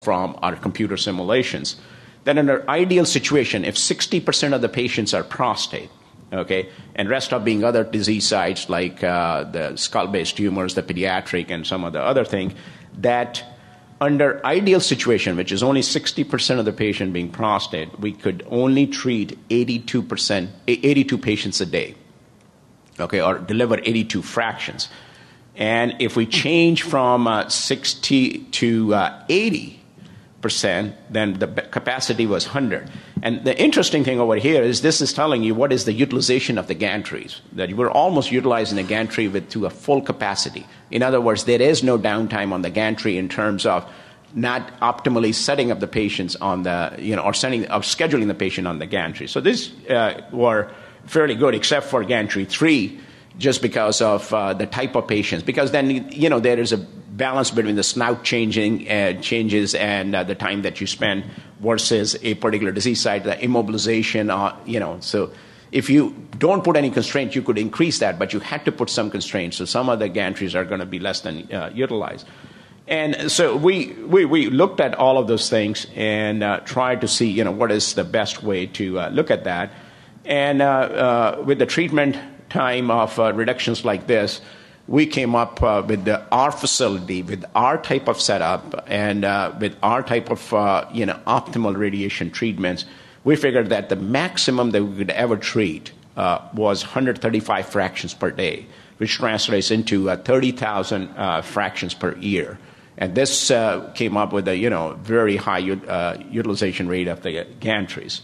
from our computer simulations, that under ideal situation, if 60% of the patients are prostate, okay, and rest of being other disease sites like the skull-based tumors, the pediatric, and some of the other thing, that under ideal situation, which is only 60% of the patient being prostate, we could only treat 82 patients a day, okay, or deliver 82 fractions. And if we change from 60 to 80%, then the capacity was 100. And the interesting thing over here is this is telling you what is the utilization of the gantries, that we're almost utilizing the gantry to a full capacity. In other words, there is no downtime on the gantry in terms of not optimally setting up the patients on the, or scheduling the patient on the gantry. So these were fairly good, except for gantry 3, just because of the type of patients. Because then, there is a balance between the snout changes and the time that you spend versus a particular disease site, the immobilization, So if you don't put any constraints, you could increase that, but you had to put some constraints. So some of the gantries are going to be less than utilized. And so we looked at all of those things and tried to see, what is the best way to look at that. And with the treatment time of reductions like this, we came up with our facility, with our type of setup, and with our type of optimal radiation treatments. We figured that the maximum that we could ever treat was 135 fractions per day, which translates into 30,000 fractions per year. And this came up with a very high utilization rate of the gantries.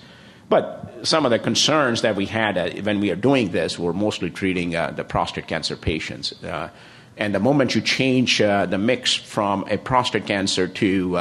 But some of the concerns that we had when we were doing this were mostly treating the prostate cancer patients. And the moment you change the mix from a prostate cancer to,